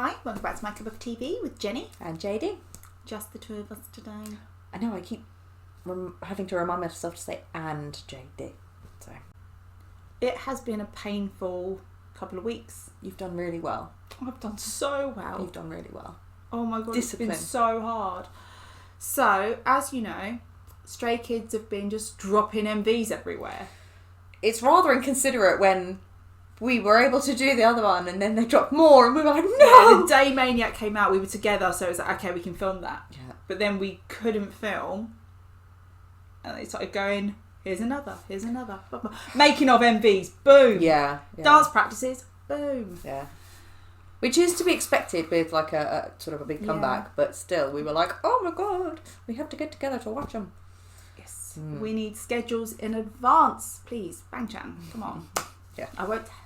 Hi, welcome back to My Cup of TV with Jenny. And JD. Just the two of us today. I know, I keep having to remind myself to say and JD. So it has been a painful couple of weeks. You've done really well. I've done so well. You've done really well. Oh my god, Discipline. It's been so hard. So, as you know, Stray Kids have been just dropping MVs everywhere. It's rather inconsiderate when we were able to do the other one and then they dropped more and we were like, no! Yeah, the day Maniac came out, we were together, so it was like, okay, we can film that. Yeah. But then we couldn't film. And they started going, here's another. Making of MVs, boom. Yeah. Dance practices, boom. Yeah. Which is to be expected with like a sort of a big comeback, but still we were like, oh my god, we have to get together to watch them. Yes. We need schedules in advance, please. Bang-chan, come on. Yeah. I won't tell anyone.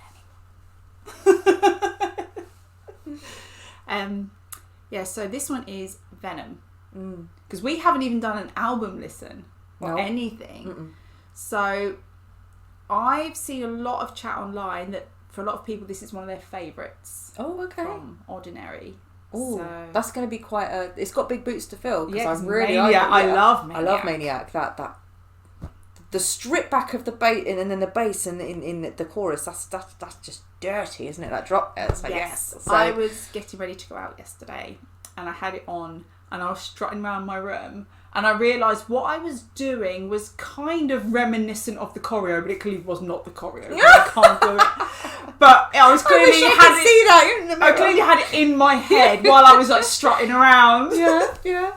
So this one is Venom. Because we haven't even done an album listen or anything. So I've seen a lot of chat online that for a lot of people this is one of their favourites. Oh, okay. From ODDINARY. Oh, so that's going to be quite a... It's got big boots to fill. Yeah, I really Maniac. I love Maniac. I love Maniac. That the strip back of the bass and then the bass in the chorus. That's just dirty, isn't it? That drop there. It's like, yes. So, I was getting ready to go out yesterday, and I had it on, and I was strutting around my room, and I realised what I was doing was kind of reminiscent of the choreo, but it clearly was not the choreo. I can't do it. But I was clearly I clearly had it in my head while I was like strutting around. Yeah.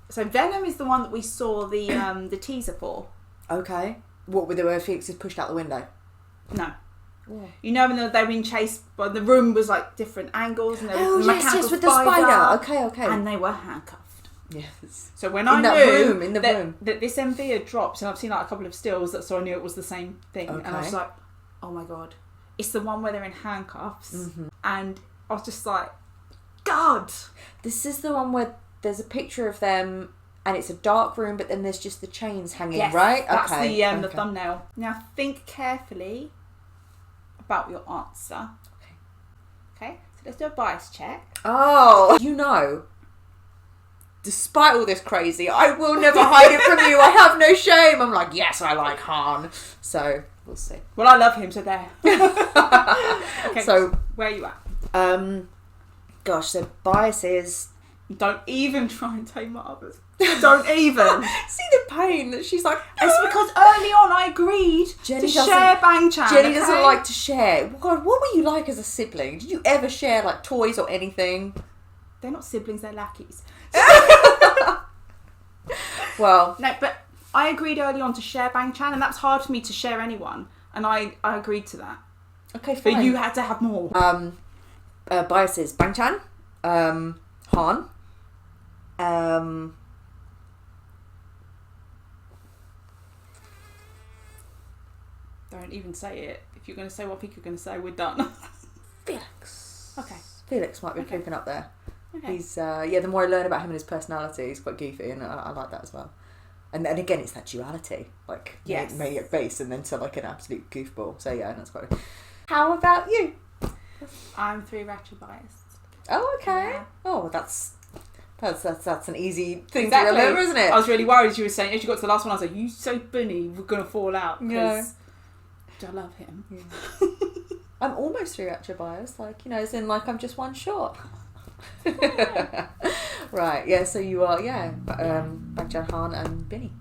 So Venom is the one that we saw the teaser for. Okay. What, with the where Felix is pushed out the window? No. Yeah. You know when they were being chased, but the room was like different angles, and there was yes, with the spider. Okay. And they were handcuffed. Yes. So when I knew in the room that this MV had dropped, and I've seen like a couple of stills, so I knew it was the same thing. Okay. And I was like, oh my god, it's the one where they're in handcuffs, and I was just like, God, this is the one where there's a picture of them. And it's a dark room, but then there's just the chains hanging, right? That's the thumbnail. Now think carefully about your answer. Okay, so let's do a bias check. Oh, despite all this crazy, I will never hide it from you. I have no shame. I'm like, yes, I like Han. So we'll see. Well, I love him, so there. Okay, so where are you at? Gosh, so bias is... Don't even try and tame my others. Don't even. See the pain that she's like... It's because early on I agreed to share Bang-chan. Jenny doesn't like to share. God, what were you like as a sibling? Did you ever share like toys or anything? They're not siblings, they're lackeys. Well... No, but I agreed early on to share Bang-chan, and that's hard for me to share anyone. And I agreed to that. Okay, fine. But you had to have more. Biases. Bang-chan. Han. Don't even say it. If you're going to say what I think you're going to say, we're done. Felix. Okay. Felix might be creeping up there. Okay. He's the more I learn about him and his personality, he's quite goofy, and I like that as well. And again, it's that duality, like Maniac base, and then to like an absolute goofball. So yeah, that's quite. How about you? I'm 3 ratchet biased. Oh, okay. Yeah. Oh, that's an easy thing to Exactly. remember, isn't it? I was really worried as you were saying, as you got to the last one, I was like, you so bunny, we're going to fall out. Because I love him. Yeah. I'm almost 3 ratchet biased, like, as in like I'm just one short. Right, yeah, so you are, Bang-chan, Han and Binny.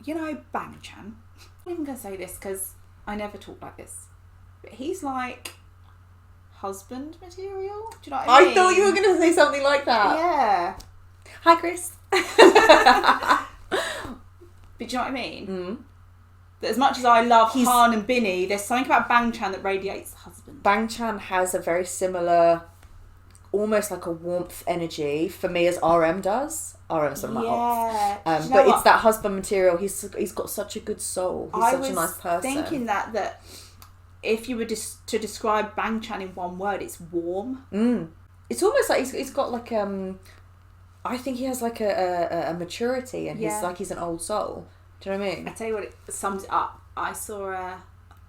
Bang-chan, I'm not even going to say this because I never talk like this, but he's like husband material. Do you know what I mean? I thought you were going to say something like that. Yeah. Hi, Chris. But do you know what I mean? That as much as I love Han and Binny, there's something about Bang-chan that radiates husband. Bang-chan has a very similar, almost like a warmth energy for me as RM does. RM's sort of my hot. But it's that husband material. He's got such a good soul. He's such a nice person. I was thinking that if you were to describe Bang-chan in one word, it's warm. It's almost like he's got like I think he has like a maturity, and he's an old soul. Do you know what I mean? I tell you what, it sums it up. I saw it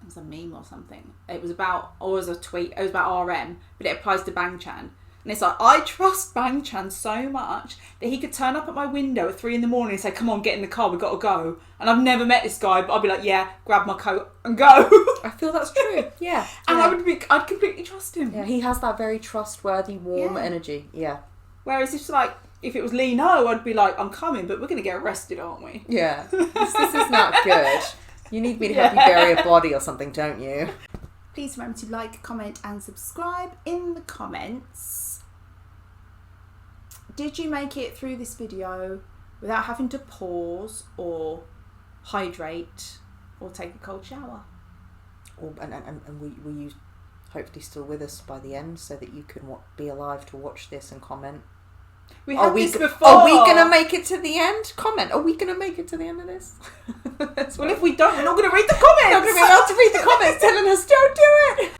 was a meme or something. It was about, or it was a tweet. It was about RM, but it applies to Bang-chan. And it's like, I trust Bang Chan so much that he could turn up at my window at 3 a.m. and say, come on, get in the car, we've got to go. And I've never met this guy, but I'd be like, yeah, grab my coat and go. I feel that's true. Yeah. And I'd completely trust him. Yeah, he has that very trustworthy, warm energy. Yeah. Whereas if it was Lee No, I'd be like, I'm coming, but we're going to get arrested, aren't we? Yeah. This is not good. You need me to help you bury a body or something, don't you? Please remember to like, comment and subscribe in the comments. Did you make it through this video without having to pause or hydrate or take a cold shower? And were you hopefully still with us by the end so that you can be alive to watch this and comment? We had this before. Are we going to make it to the end? Comment. Are we going to make it to the end of this? Well, if we don't, we're not going to read the comments. We're not going to be allowed to read the comments telling us don't do it.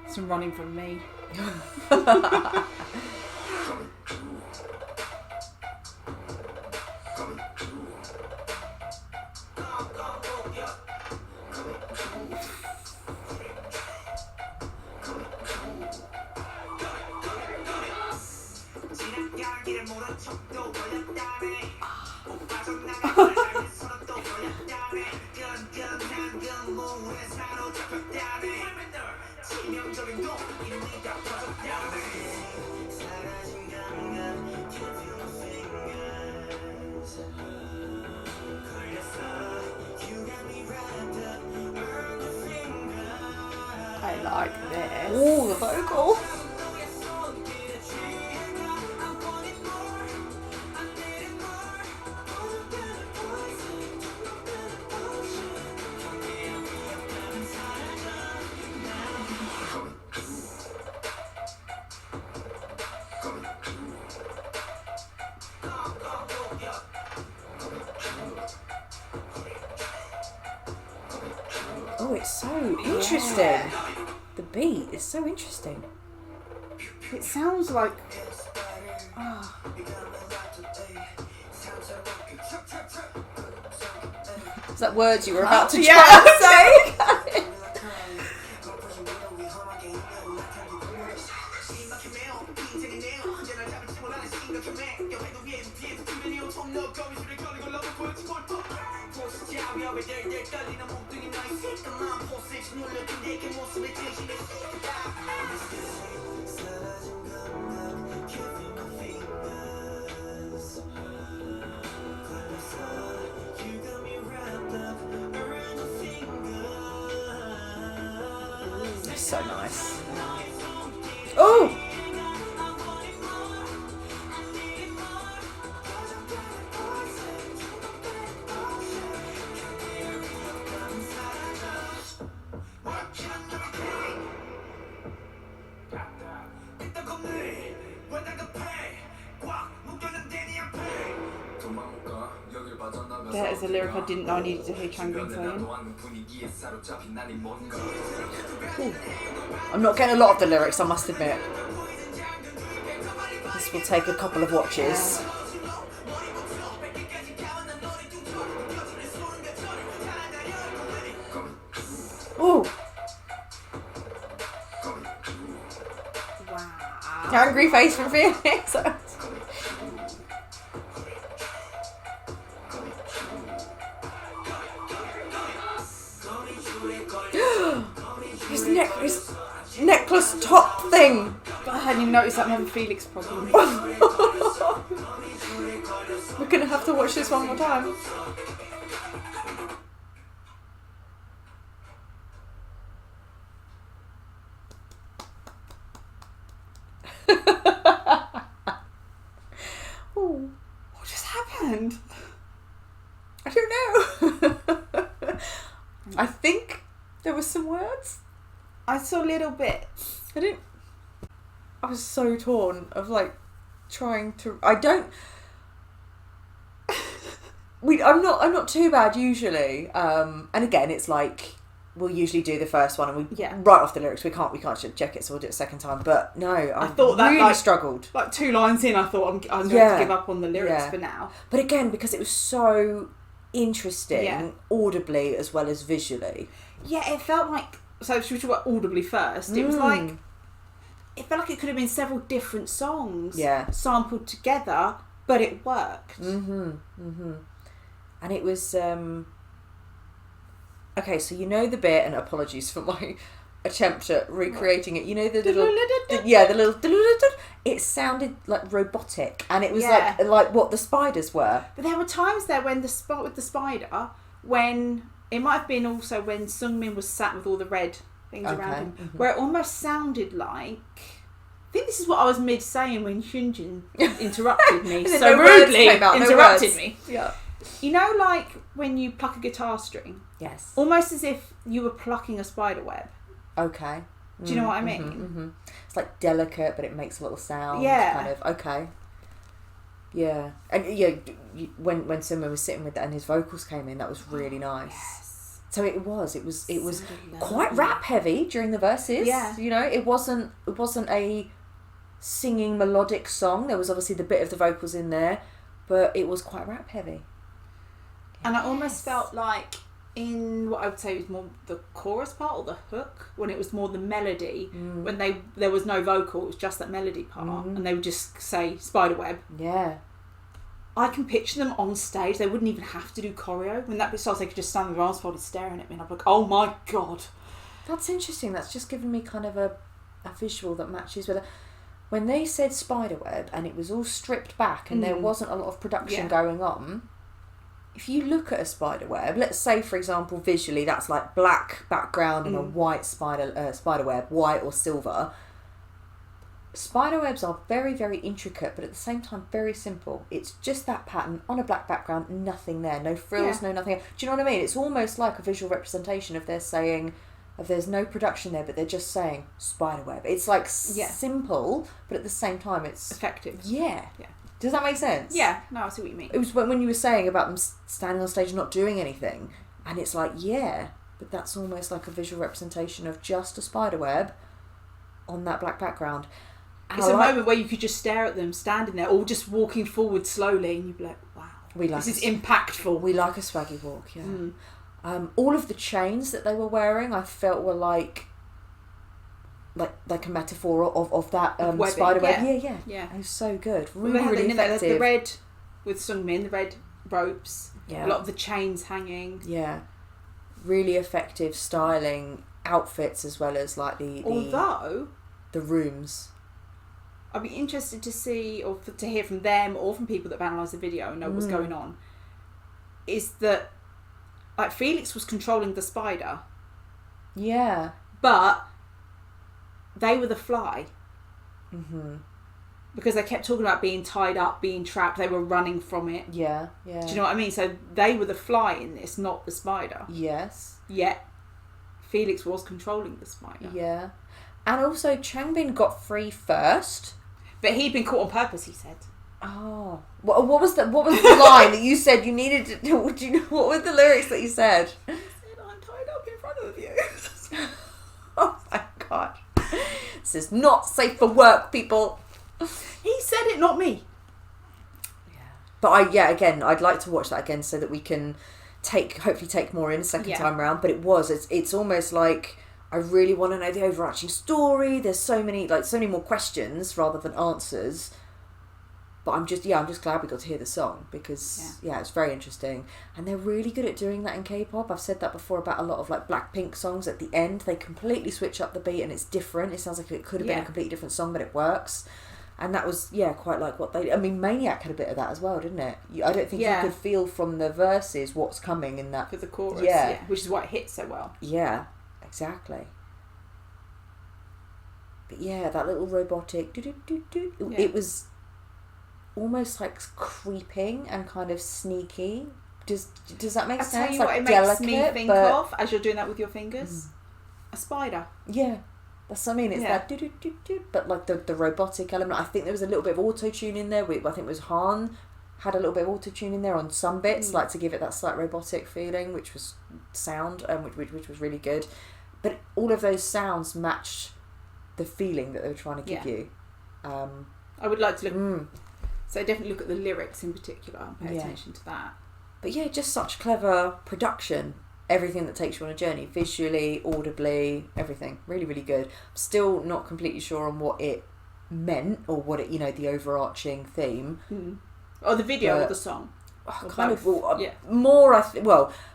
Some running from me. I like this. Ooh, the vocal. Oh, it's so interesting. Yeah. The beat is so interesting. It sounds like... Is that words you were about to try and say? So nice. Oh! That is a lyric I didn't know I needed to hear Changbin saying. I'm not getting a lot of the lyrics, I must admit. This will take a couple of watches. Ooh! Wow. Angry face from Phoenix. His necklace top thing. I hadn't even noticed that Never Felix problem. We're gonna have to watch this one more time. Ooh, what just happened? I don't know. I think there were some words. I saw a little bit. I was so torn of trying to. I'm not too bad usually. And again, it's we'll usually do the first one and we write off the lyrics. We can't check it, so we'll do it a second time. But no, I thought that really struggled. 2 lines in, I thought I was going to give up on the lyrics for now. But again, because it was so interesting, audibly as well as visually. Yeah, it felt like. So should we talk about audibly first? It was it felt like it could have been several different songs sampled together, but it worked. And it was okay, so you know the bit, and apologies for my attempt at recreating it, you know the little it sounded like robotic, and it was like what the spiders were. But there were times there when with the spider, when it might have been also when Sungmin was sat with all the red things around him, where it almost sounded like, I think this is what I was mid saying when Hyunjin interrupted me so rudely interrupted me. Yeah. You know, like when you pluck a guitar string? Yes. Almost as if you were plucking a spider web. Okay. Do you know what I mean? It's like delicate, but it makes a little sound. Yeah. Kind of. Okay. Yeah. And when Sungmin was sitting with that and his vocals came in, that was really nice. Yes. So it was quite rap heavy during the verses. Yeah. You know, it wasn't a singing melodic song. There was obviously the bit of the vocals in there, but it was quite rap heavy. And I almost felt like in what I would say was more the chorus part or the hook, when it was more the melody, when there was no vocal, it was just that melody part, and they would just say spiderweb. Yeah. I can picture them on stage. They wouldn't even have to do choreo. When that bit starts, they could just stand with their arms folded staring at me, and I'm like, oh my god. That's interesting. That's just given me kind of a visual that matches with it. When they said spiderweb and it was all stripped back and there wasn't a lot of production going on, if you look at a spiderweb, let's say for example visually that's like black background and a white spiderweb, white or silver. Spiderwebs are very, very intricate, but at the same time very simple. It's just that pattern on a black background, nothing there, no frills, no nothing. Do you know what I mean? It's almost like a visual representation of they're saying, if there's no production there, but they're just saying spiderweb. It's like simple, but at the same time it's effective. Yeah. Does that make sense? Yeah. No, I see what you mean. It was when you were saying about them standing on stage and not doing anything, and it's like, but that's almost like a visual representation of just a spiderweb on that black background. And it's a moment where you could just stare at them standing there, or just walking forward slowly, and you'd be like, wow, this is impactful. We like a swaggy walk, all of the chains that they were wearing, I felt were like a metaphor of that spider web. Yeah. It was so good. Really effective. The red with Sungmin, the red ropes. Yeah. A lot of the chains hanging. Yeah. Really effective styling, outfits as well as like the rooms. I'd be interested to see or to hear from them or from people that have analysed the video and know what's going on. Is that like Felix was controlling the spider. Yeah. But they were the fly. Because they kept talking about being tied up, being trapped. They were running from it. Yeah. Do you know what I mean? So they were the fly in this, not the spider. Yes. Yet Felix was controlling the spider. Yeah. And also Changbin got free first. But he'd been caught on purpose, he said. Oh. What was the line that you said you needed to do? Do you know what were the lyrics that you said? He said, I'm tied up in front of you. Oh my god. This is not safe for work, people. He said it, not me. Yeah. But again, I'd like to watch that again so that we can hopefully take more in a second time round. But it's almost like I really want to know the overarching story. There's so many more questions rather than answers. But I'm just glad we got to hear the song because it's very interesting. And they're really good at doing that in K-pop. I've said that before about a lot of like Blackpink songs. At the end, they completely switch up the beat and it's different. It sounds like it could have been a completely different song, but it works. And that was quite like what they. I mean, Maniac had a bit of that as well, didn't it? I don't think you could feel from the verses what's coming in that for the chorus. Yeah, which is why it hits so well. Yeah, exactly. But that little robotic it was almost like creeping and kind of sneaky. Does that make sense? I'll tell you like what it makes me think of as you're doing that with your fingers. A spider. Yeah. That's what I mean. It's that but like the robotic element. I think there was a little bit of auto-tune in there. I think it was Han had a little bit of auto-tune in there on some bits, like to give it that slight robotic feeling, which was sound, which was really good. But all of those sounds matched the feeling that they were trying to give you. I would like to look. So definitely look at the lyrics in particular and pay attention to that. But just such clever production. everything that takes you on a journey, visually, audibly, everything. Really, really good. Still not completely sure on what it meant or what it, the overarching theme. Or the video or the song. Kind of more.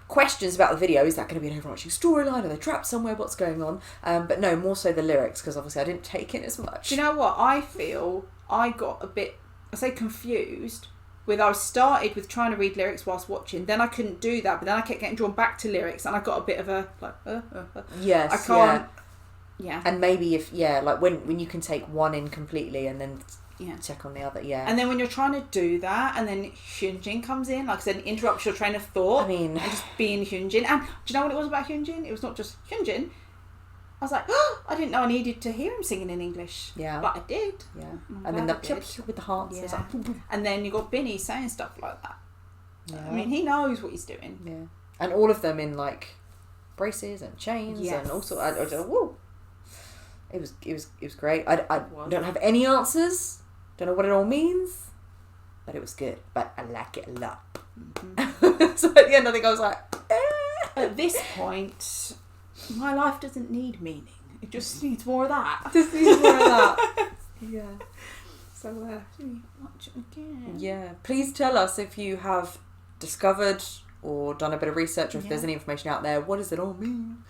Questions about the video. Is that going to be an overarching storyline? Are they trapped somewhere? What's going on? But no, more so the lyrics, because obviously I didn't take in as much. Do you know what? I feel I got a bit, confused. I started with trying to read lyrics whilst watching, then I couldn't do that, but then I kept getting drawn back to lyrics, and I got a bit of a yes, I can't. Yeah. And maybe when you can take one in completely and then check on the other, And then when you're trying to do that, and then Hyunjin comes in, like I said, interrupts your train of thought. And just being Hyunjin. And do you know what it was about Hyunjin? It was not just Hyunjin. I was like, I didn't know I needed to hear him singing in English. Yeah. But I did. Yeah. And then with the hearts. Yeah. Like, boom, boom. And then you got Binny saying stuff like that. Yeah. I mean, he knows what he's doing. Yeah. And all of them in like braces and chains and all sorts. I don't know. Woo. It was great. I don't have any answers. Don't know what it all means. But it was good. But I like it a lot. Mm-hmm. So at the end, I think I was like, At this point, my life doesn't need meaning. It just needs more of that. Yeah. So, watch it again. Yeah. Please tell us if you have discovered or done a bit of research, or if there's any information out there. What does it all mean?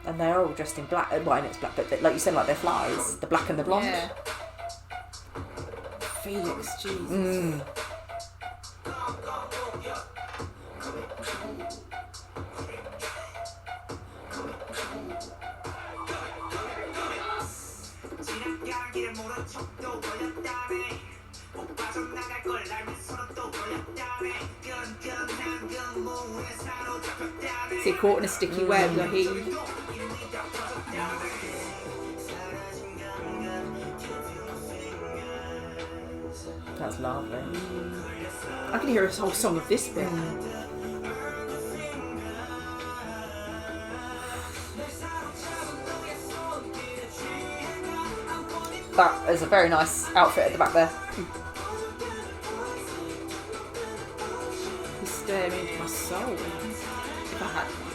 And they're all dressed in black. Well, and it's black, but like you said, like they're flies. The black and the blonde. Yeah. Felix, Jesus. Is he caught in a sticky web? Like he... That's lovely. I can hear a whole song of this bit. That is a very nice outfit at the back there. He's staring into my soul. If I had one.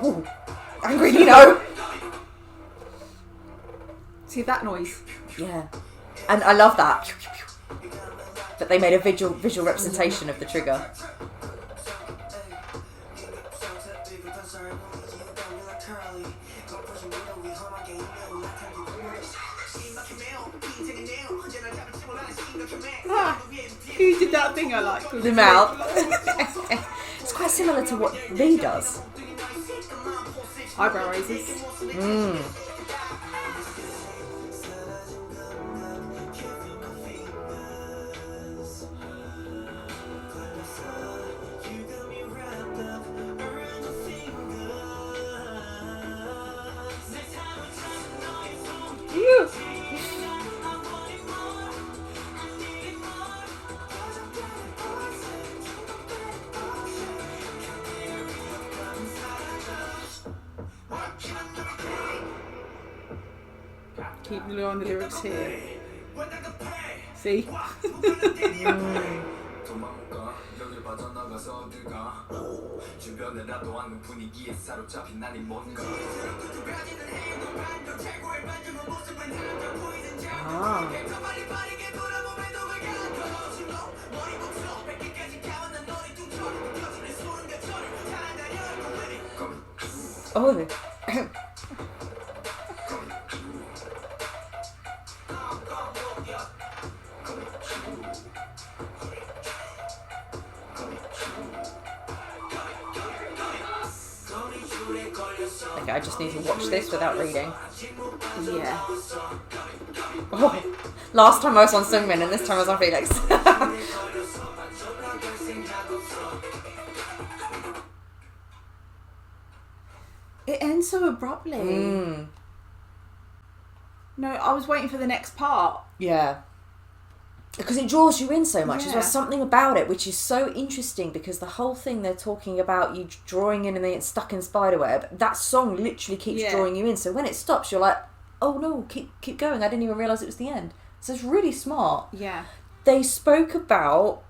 Oh, angry Nino. See that noise? Yeah, and I love that. But they made a visual representation of the trigger. Who did that thing I like? The mouth. It's quite similar to what V does. Eyebrow raises. Keep on the lyrics here. See? Oh. Okay, I just need to watch this without reading. Yeah. Oh, last time I was on Sungmin and this time I was on Felix. It ends so abruptly. No, I was waiting for the next part. Yeah. because it draws you in so much as well. Yeah. Something about it which is so interesting, because the whole thing they're talking about you drawing in and they get stuck in spiderweb, that song literally keeps drawing you in. So when it stops, you're like, oh no, keep going. I didn't even realise it was the end. So it's really smart. Yeah. They spoke about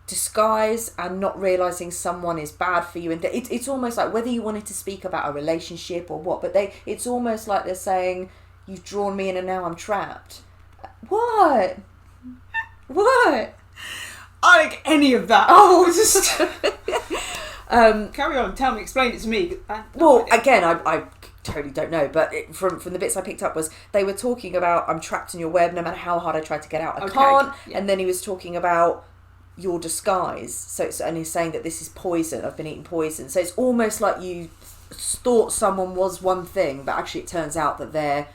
disguise and not realising someone is bad for you, and it's almost like whether you wanted to speak about a relationship or what, but it's almost like they're saying, you've drawn me in and now I'm trapped. What? I don't get any of that. Oh, just carry on. Tell me. Explain it to me. Again, I totally don't know, but from the bits I picked up was they were talking about, I'm trapped in your web no matter how hard I try to get out. I can't. Yeah. And then he was talking about your disguise. So and he's saying that this is poison. I've been eating poison. So it's almost like you thought someone was one thing, but actually it turns out that they're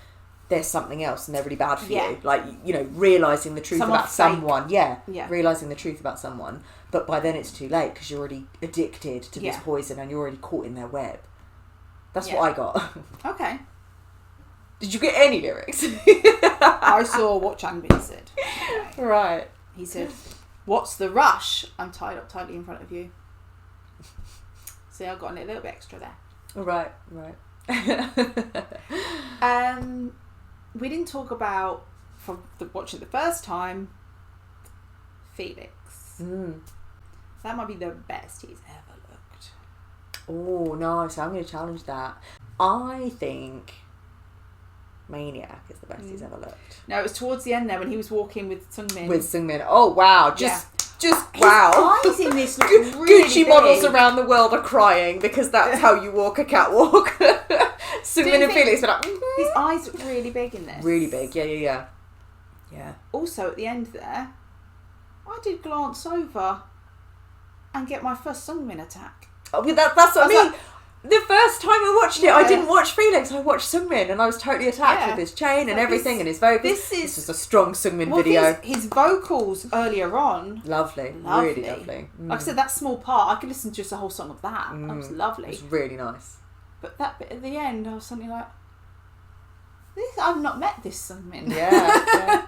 something else and they're really bad for you. Like, realising the truth about someone. Yeah. Realising the truth about someone. But by then it's too late because you're already addicted to this poison and you're already caught in their web. That's what I got. Okay. Did you get any lyrics? I saw what Changbin said. Right. He said, "What's the rush? I'm tied up tightly in front of you." See, I got a little bit extra there. Right. We didn't talk about, from watching it the first time, Felix. That might be the best he's ever looked. Oh, no, so I'm going to challenge that. I think Maniac is the best he's ever looked. No, it was towards the end there when he was walking with Seungmin. Oh, wow. Just wow. His eyes in this look really Gucci big. models around the world are crying because that's how you walk a catwalk. Seungmin and Felix are like... His eyes look really big in this. Really big, yeah. Also, at the end there, I did glance over and get my first Seungmin attack. Oh, that's what I mean. Like, the first time I watched it, I didn't watch Felix, I watched Seungmin, and I was totally attacked with his chain and everything and his vocals. This is a strong Seungmin video. His vocals earlier on. Lovely. Really lovely. Like I said, that small part, I could listen to just a whole song of that. That was lovely. It was really nice. But that bit at the end, I was suddenly like, I've not met this Seungmin. Yeah.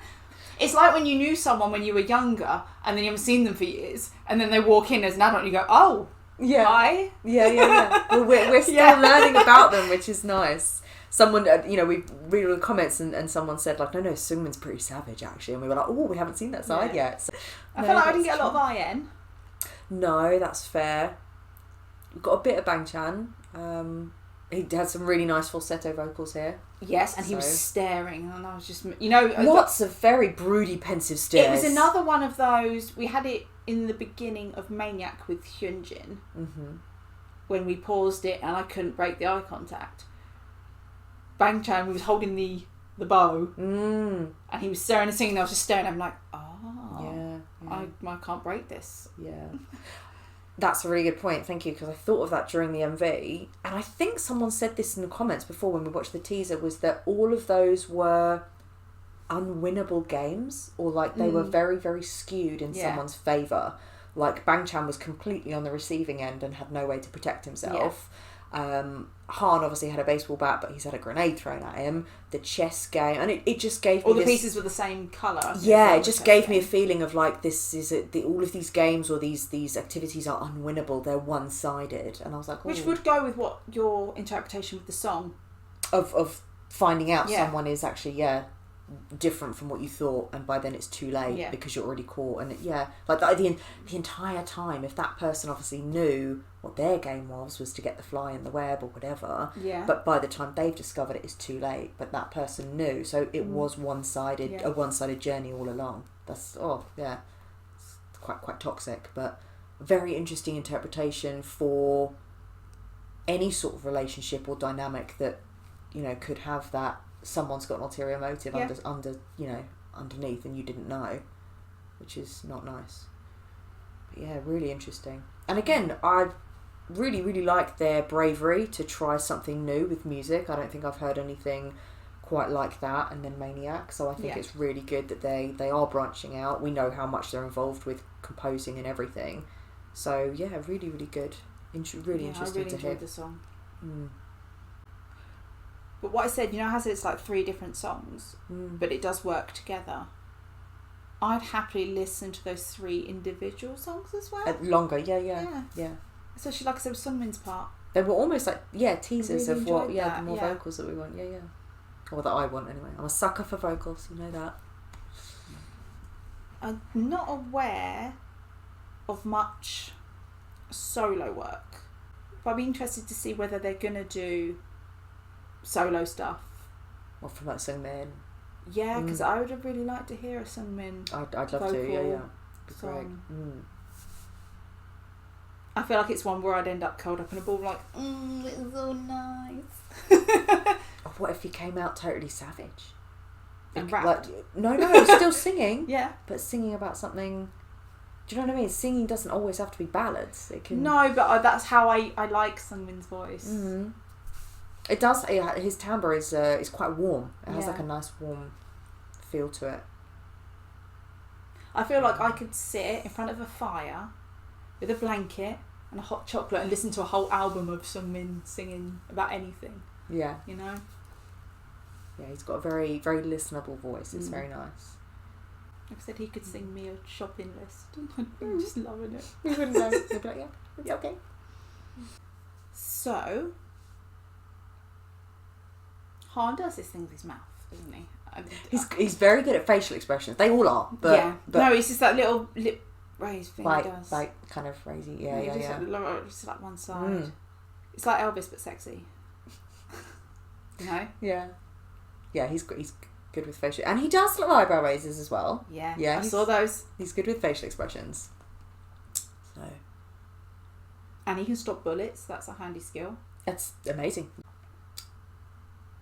It's like when you knew someone when you were younger, and then you haven't seen them for years, and then they walk in as an adult and you go, oh, hi. Yeah. Well, we're still learning about them, which is nice. Someone, we read all the comments and someone said, like, no, Seungmin's pretty savage, actually. And we were like, oh, we haven't seen that side yet. So, I feel like I didn't get a lot of IN. No, that's fair. We've got a bit of Bang Chan. He had some really nice falsetto vocals here. Yes, and he was staring, and I was just, lots of very broody, pensive stares. It was another one of those. We had it in the beginning of Maniac with Hyunjin, when we paused it, and I couldn't break the eye contact. Bang Chan was holding the bow, and he was staring and singing. And I was just staring. I'm like, I can't break this. Yeah. That's a really good point, thank you, because I thought of that during the MV, and I think someone said this in the comments before when we watched the teaser, was that all of those were unwinnable games, or like they were very, very skewed in someone's favour. Like Bang Chan was completely on the receiving end and had no way to protect himself. Han obviously had a baseball bat, but he's had a grenade thrown at him. The chess game, and it just gave me all the pieces were the same colour. Yeah, it just gave me a feeling of like, this is all of these games or these activities are unwinnable. They're one-sided, and I was like, which would go with what your interpretation with the song of finding out someone is actually different from what you thought, and by then it's too late because you're already caught. And like the entire time, if that person obviously knew what their game was to get the fly in the web or whatever, but by the time they've discovered it, it's too late. But that person knew, so it was one-sided, a one-sided journey all along. That's it's quite toxic, but very interesting interpretation for any sort of relationship or dynamic that could have that. Someone's got an ulterior motive underneath, and you didn't know, which is not nice. But really interesting. And again, I really, really like their bravery to try something new with music. I don't think I've heard anything quite like that. And then Maniac, so I think it's really good that they are branching out. We know how much they're involved with composing and everything. So really, really good. Really interesting to hear. I really enjoyed the song. But what I said, how I said it's like 3 different songs, but it does work together. I'd happily listen to those 3 individual songs as well. Longer, yeah. Especially, like I said, with Sunmin's part. They were almost like, teasers really of what, that, the more vocals that we want, Or that I want, anyway. I'm a sucker for vocals, you know that. I'm not aware of much solo work, but I'd be interested to see whether they're going to do solo stuff. Or from like Sungmin. Yeah, because I would have really liked to hear a Sungmin I'd love to, yeah. It'd be great. I feel like it's one where I'd end up curled up in a ball like, it's so nice. Or what if he came out totally savage? And rap? Like, no, still singing. Yeah. But singing about something... Do you know what I mean? Singing doesn't always have to be ballads. It can... No, but that's how I like Sungmin's voice. Mm-hmm. It does... His timbre is quite warm. It has like a nice warm feel to it. I feel like I could sit in front of a fire with a blanket and a hot chocolate and listen to a whole album of Sungmin singing about anything. Yeah. You know? Yeah, he's got a very, very listenable voice. It's very nice. Like I said, he could sing me a shopping list. I'm just loving it. You wouldn't know. They'd be like, yeah, okay. So, Han does this thing with his mouth, doesn't he? He's very good at facial expressions. They all are. But no, it's just that little lip raise thing he does. Like kind of crazy. Yeah. Just like one side. It's like Elvis but sexy. You know? Yeah. Yeah, he's good with facial... And he does little eyebrow raises as well. Yeah. Yeah, I saw those. He's good with facial expressions. So... And he can stop bullets. That's a handy skill. That's amazing.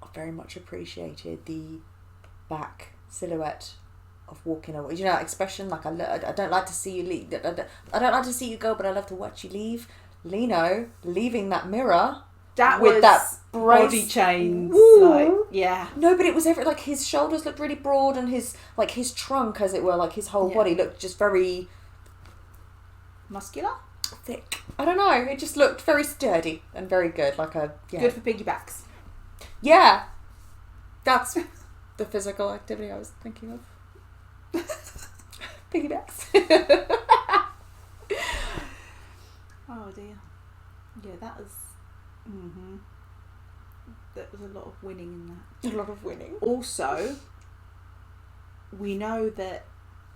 I very much appreciated the back silhouette of walking away. You know that expression? Like, I don't like to see you leave. I don't like to see you go, but I love to watch you leave. Lino leaving that mirror... With that body chains. Like, yeah. No, but it was like his shoulders looked really broad and his trunk, as it were, like his whole body looked just very... Muscular? Thick. I don't know. It just looked very sturdy and very good. Like a... Yeah. Good for piggybacks. Yeah. That's the physical activity I was thinking of. Piggybacks. Oh dear. Yeah, that was... There was a lot of winning in that. A lot of winning. Also, we know that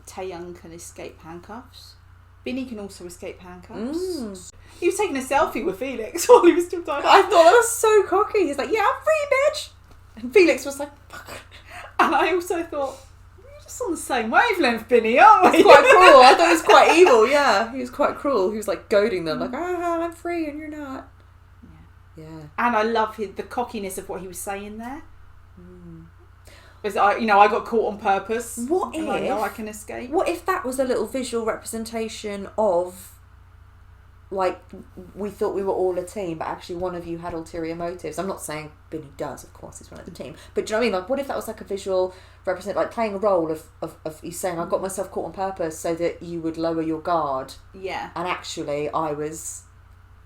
Taeyang can escape handcuffs. Binny can also escape handcuffs. He was taking a selfie with Felix while he was still tied up. I thought that was so cocky. He's like, yeah, I'm free, bitch. And Felix was like, fuck. And I also thought, we're just on the same wavelength, Binny, aren't we? It's quite cruel. I thought it was quite evil, yeah. He was quite cruel. He was like goading them, like, I'm free and you're not. Yeah. And I love the cockiness of what he was saying there. Because I got caught on purpose. What if... I know I can escape. What if that was a little visual representation of, like, we thought we were all a team, but actually one of you had ulterior motives? I'm not saying Binny does, of course, he's one of the team. But do you know what I mean? Like, what if that was like a visual like playing a role of you saying, I got myself caught on purpose so that you would lower your guard. Yeah. And actually I was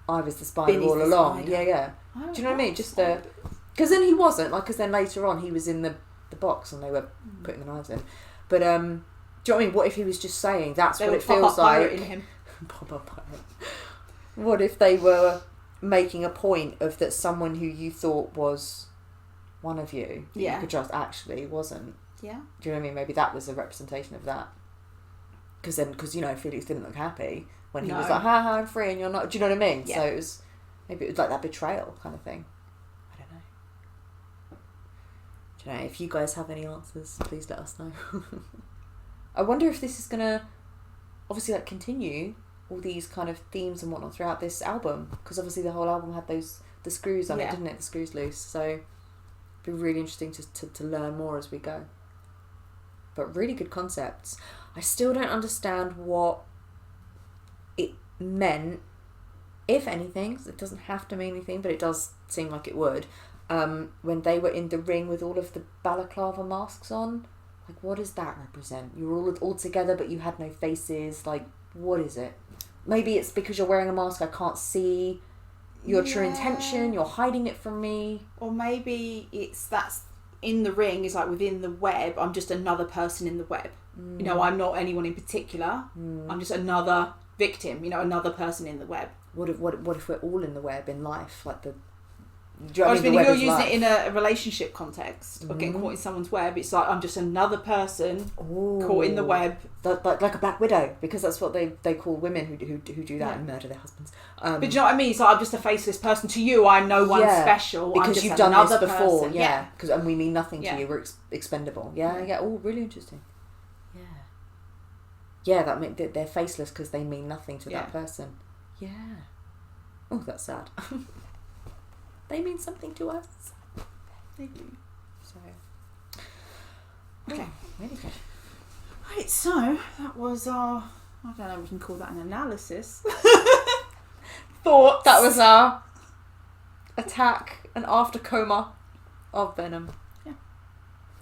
the spider Binny's all along. Spider. Yeah. Do you know what I mean? Just the... Because then he wasn't, like, because then later on he was in the box and they were putting the knives in. But, do you know what I mean? What if he was just saying that's what it feels like? In him. Pop-up pirate. What if they were making a point of that someone who you thought was one of you, that you could trust, actually wasn't? Yeah. Do you know what I mean? Maybe that was a representation of that. Because Felix didn't look happy when he was like, I'm free and you're not. Do you know what I mean? Yeah. So it was like that betrayal kind of thing. I don't know. Do you know, if you guys have any answers, please let us know. I wonder if this is going to obviously like continue all these kind of themes and whatnot throughout this album. Because obviously the whole album had the screws on it, didn't it? The screws loose. So it'd be really interesting to learn more as we go. But really good concepts. I still don't understand what it meant, if anything. It doesn't have to mean anything, but it does seem like it would. When they were in the ring with all of the balaclava masks on, like, what does that represent? You were all together, but you had no faces. Like, what is it? Maybe it's because you're wearing a mask, I can't see your true intention. You're hiding it from me. Or maybe that's in the ring is like within the web. I'm just another person in the web. You know, I'm not anyone in particular. I'm just another victim. You know, another person in the web. What if we're all in the web in life? Like the. I mean, if you're using it in a relationship context or getting caught in someone's web, it's like I'm just another person caught in the web. Like a Black Widow, because that's what they call women who do that and murder their husbands. But do you know what I mean? So I'm just a faceless person. To you, I'm no one special. Because I'm just you've done this another before. person. Yeah. And we mean nothing to Yeah. you. We're expendable. Yeah. Oh, really interesting. Yeah, they're faceless because they mean nothing to that person. Yeah. Oh, that's sad. They mean something to us. They do. So. Okay. Really good. Right, so that was our, I don't know if we can call that an analysis. Thoughts. That was our attack and after coma of Venom. Yeah.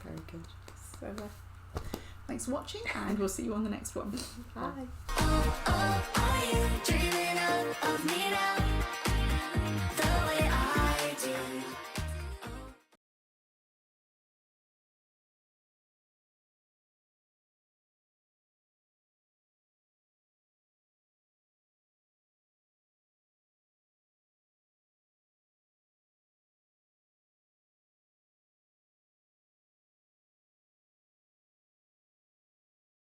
Very good. So, thanks for watching, and we'll see you on the next one. Bye. Are you dreaming of me now?